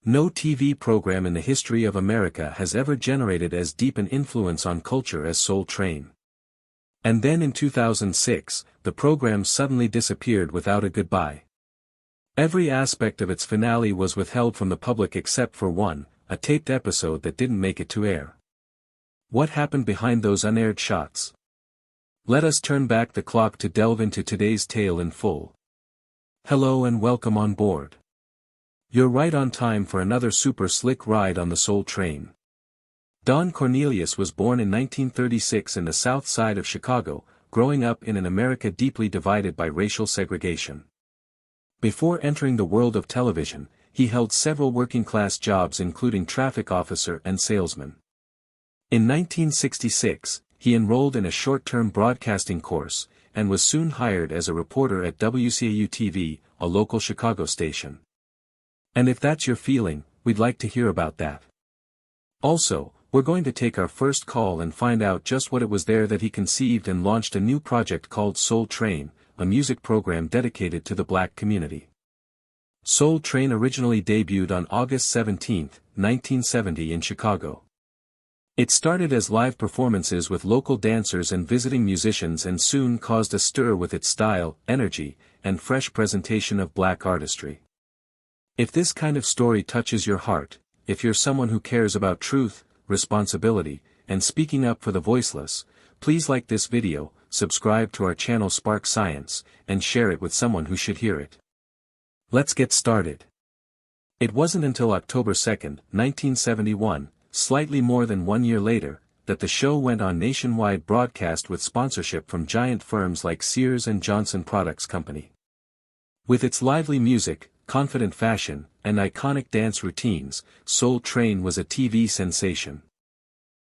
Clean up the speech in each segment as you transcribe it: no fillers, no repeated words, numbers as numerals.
No TV program in the history of America has ever generated as deep an influence on culture as Soul Train. And then in 2006, the program suddenly disappeared without a goodbye. Every aspect of its finale was withheld from the public except for one, a taped episode that didn't make it to air. What happened behind those unaired shots? Let us turn back the clock to delve into today's tale in full. Hello and welcome on board. You're right on time for another super slick ride on the Soul Train. Don Cornelius was born in 1936 in the south side of Chicago, growing up in an America deeply divided by racial segregation. Before entering the world of television, he held several working-class jobs including traffic officer and salesman. In 1966, he enrolled in a short-term broadcasting course, and was soon hired as a reporter at WCAU-TV, a local Chicago station. And if that's your feeling, we'd like to hear about that. Also, we're going to take our first call and find out just what it was there that he conceived and launched a new project called Soul Train, a music program dedicated to the black community. Soul Train originally debuted on August 17, 1970 in Chicago. It started as live performances with local dancers and visiting musicians and soon caused a stir with its style, energy, and fresh presentation of black artistry. If this kind of story touches your heart, if you're someone who cares about truth, responsibility, and speaking up for the voiceless, please like this video, subscribe to our channel Spark Science, and share it with someone who should hear it. Let's get started. It wasn't until October 2, 1971, slightly more than 1 year later, that the show went on nationwide broadcast with sponsorship from giant firms like Sears and Johnson Products Company. With its lively music, confident fashion, and iconic dance routines, Soul Train was a TV sensation.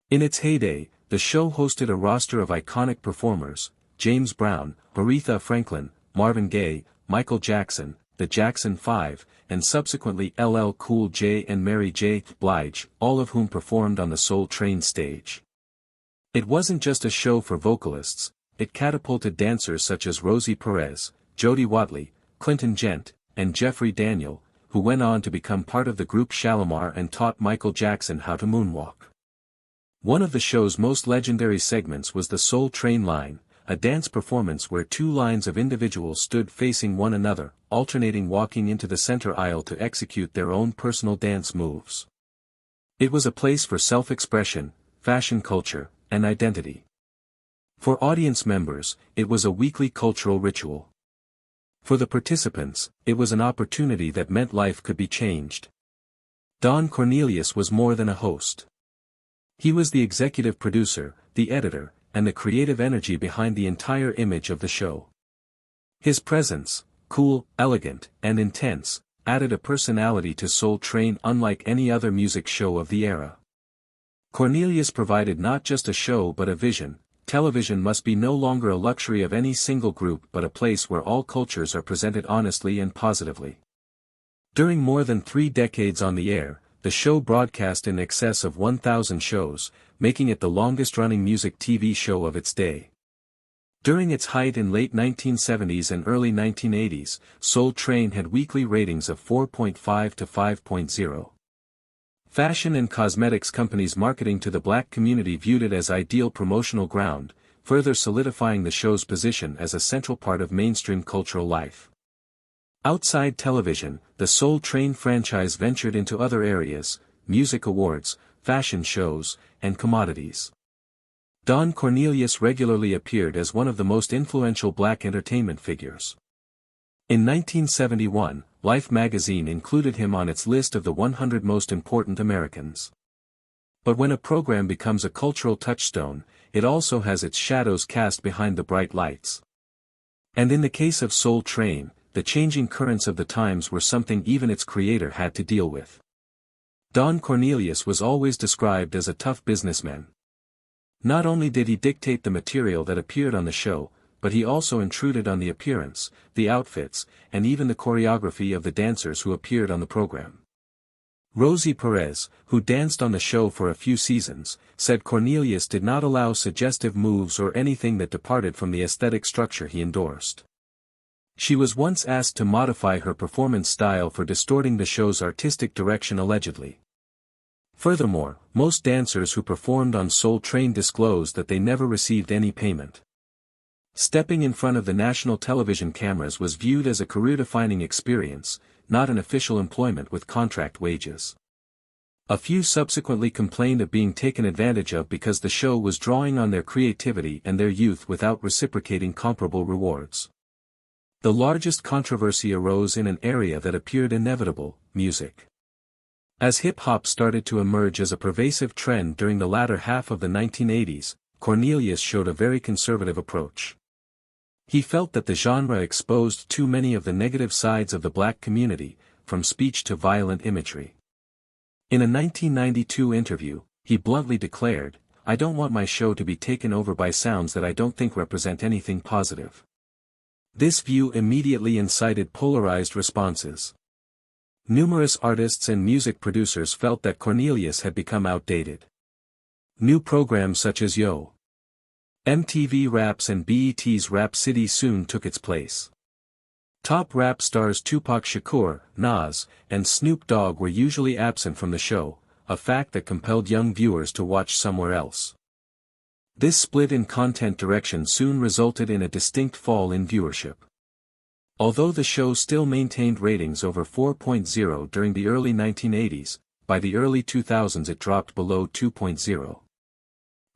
In its heyday, the show hosted a roster of iconic performers: James Brown, Aretha Franklin, Marvin Gaye, Michael Jackson, the Jackson 5, and subsequently LL Cool J and Mary J. Blige, all of whom performed on the Soul Train stage. It wasn't just a show for vocalists, it catapulted dancers such as Rosie Perez, Jody Watley, Clinton Gent, and Jeffrey Daniel, who went on to become part of the group Shalimar and taught Michael Jackson how to moonwalk. One of the show's most legendary segments was the Soul Train line, a dance performance where two lines of individuals stood facing one another, alternating walking into the center aisle to execute their own personal dance moves. It was a place for self-expression, fashion culture, and identity. For audience members, it was a weekly cultural ritual. For the participants, it was an opportunity that meant life could be changed. Don Cornelius was more than a host. He was the executive producer, the editor, and the creative energy behind the entire image of the show. His presence, cool, elegant, and intense, added a personality to Soul Train unlike any other music show of the era. Cornelius provided not just a show but a vision. Television must be no longer a luxury of any single group but a place where all cultures are presented honestly and positively. During more than 3 decades on the air, the show broadcast in excess of 1,000 shows, making it the longest-running music TV show of its day. During its height in late 1970s and early 1980s, Soul Train had weekly ratings of 4.5 to 5.0. Fashion and cosmetics companies marketing to the black community viewed it as ideal promotional ground, further solidifying the show's position as a central part of mainstream cultural life. Outside television, the Soul Train franchise ventured into other areas: music awards, fashion shows, and commodities. Don Cornelius regularly appeared as one of the most influential black entertainment figures. In 1971, Life magazine included him on its list of the 100 most important Americans. But when a program becomes a cultural touchstone, it also has its shadows cast behind the bright lights. And in the case of Soul Train, the changing currents of the times were something even its creator had to deal with. Don Cornelius was always described as a tough businessman. Not only did he dictate the material that appeared on the show, but he also intruded on the appearance, the outfits, and even the choreography of the dancers who appeared on the program. Rosie Perez, who danced on the show for a few seasons, said Cornelius did not allow suggestive moves or anything that departed from the aesthetic structure he endorsed. She was once asked to modify her performance style for distorting the show's artistic direction allegedly. Furthermore, most dancers who performed on Soul Train disclosed that they never received any payment. Stepping in front of the national television cameras was viewed as a career-defining experience, not an official employment with contract wages. A few subsequently complained of being taken advantage of because the show was drawing on their creativity and their youth without reciprocating comparable rewards. The largest controversy arose in an area that appeared inevitable: music. As hip-hop started to emerge as a pervasive trend during the latter half of the 1980s, Cornelius showed a very conservative approach. He felt that the genre exposed too many of the negative sides of the black community, from speech to violent imagery. In a 1992 interview, he bluntly declared, "I don't want my show to be taken over by sounds that I don't think represent anything positive." This view immediately incited polarized responses. Numerous artists and music producers felt that Cornelius had become outdated. New programs such as Yo! MTV Raps and BET's Rap City soon took its place. Top rap stars Tupac Shakur, Nas, and Snoop Dogg were usually absent from the show, a fact that compelled young viewers to watch somewhere else. This split in content direction soon resulted in a distinct fall in viewership. Although the show still maintained ratings over 4.0 during the early 1980s, by the early 2000s it dropped below 2.0.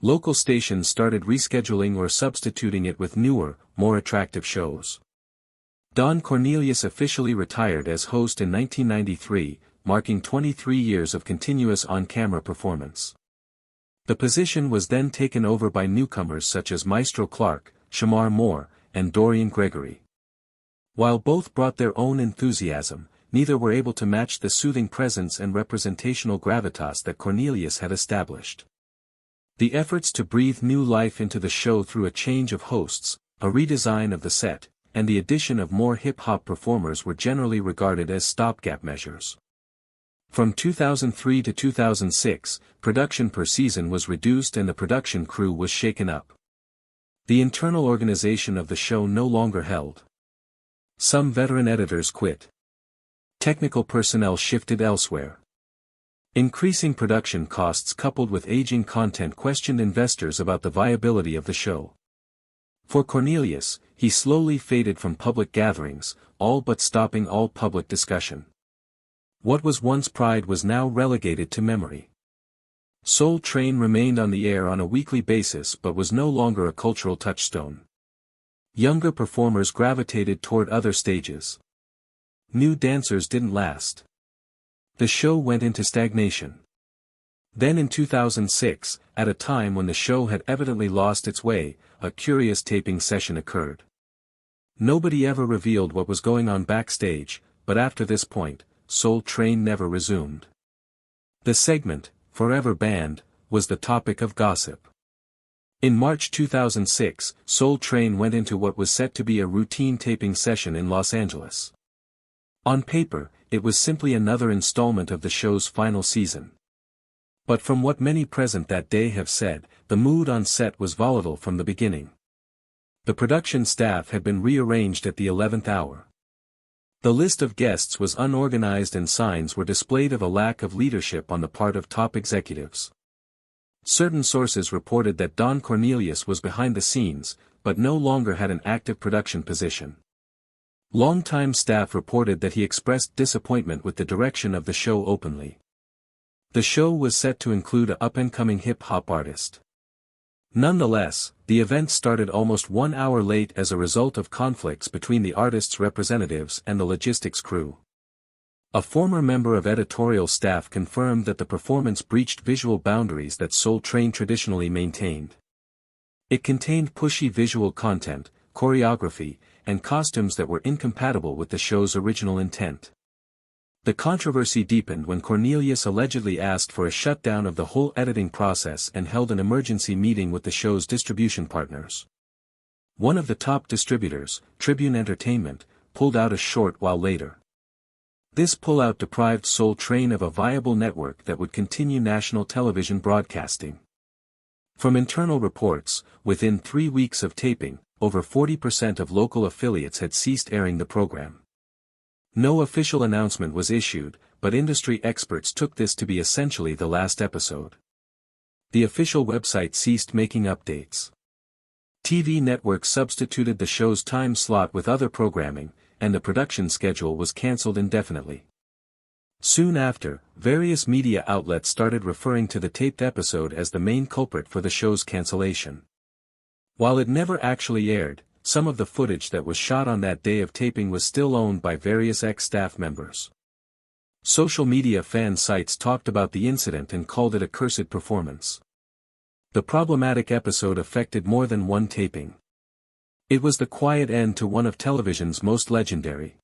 Local stations started rescheduling or substituting it with newer, more attractive shows. Don Cornelius officially retired as host in 1993, marking 23 years of continuous on-camera performance. The position was then taken over by newcomers such as Maestro Clark, Shamar Moore, and Dorian Gregory. While both brought their own enthusiasm, neither were able to match the soothing presence and representational gravitas that Cornelius had established. The efforts to breathe new life into the show through a change of hosts, a redesign of the set, and the addition of more hip-hop performers were generally regarded as stopgap measures. From 2003 to 2006, production per season was reduced and the production crew was shaken up. The internal organization of the show no longer held. Some veteran editors quit. Technical personnel shifted elsewhere. Increasing production costs coupled with aging content questioned investors about the viability of the show. For Cornelius, he slowly faded from public gatherings, all but stopping all public discussion. What was once pride was now relegated to memory. Soul Train remained on the air on a weekly basis but was no longer a cultural touchstone. Younger performers gravitated toward other stages. New dancers didn't last. The show went into stagnation. Then in 2006, at a time when the show had evidently lost its way, a curious taping session occurred. Nobody ever revealed what was going on backstage, but after this point, Soul Train never resumed. The segment, forever banned, was the topic of gossip. In March 2006, Soul Train went into what was set to be a routine taping session in Los Angeles. On paper, it was simply another installment of the show's final season. But from what many present that day have said, the mood on set was volatile from the beginning. The production staff had been rearranged at the 11th hour. The list of guests was unorganized and signs were displayed of a lack of leadership on the part of top executives. Certain sources reported that Don Cornelius was behind the scenes, but no longer had an active production position. Longtime staff reported that he expressed disappointment with the direction of the show openly. The show was set to include an up-and-coming hip-hop artist. Nonetheless, the event started almost 1 hour late as a result of conflicts between the artist's representatives and the logistics crew. A former member of editorial staff confirmed that the performance breached visual boundaries that Soul Train traditionally maintained. It contained pushy visual content, choreography, and costumes that were incompatible with the show's original intent. The controversy deepened when Cornelius allegedly asked for a shutdown of the whole editing process and held an emergency meeting with the show's distribution partners. One of the top distributors, Tribune Entertainment, pulled out a short while later. This pullout deprived Soul Train of a viable network that would continue national television broadcasting. From internal reports, within 3 weeks of taping, over 40% of local affiliates had ceased airing the program. No official announcement was issued, but industry experts took this to be essentially the last episode. The official website ceased making updates. TV networks substituted the show's time slot with other programming, and the production schedule was cancelled indefinitely. Soon after, various media outlets started referring to the taped episode as the main culprit for the show's cancellation. While it never actually aired, some of the footage that was shot on that day of taping was still owned by various ex-staff members. Social media fan sites talked about the incident and called it a cursed performance. The problematic episode affected more than one taping. It was the quiet end to one of television's most legendary,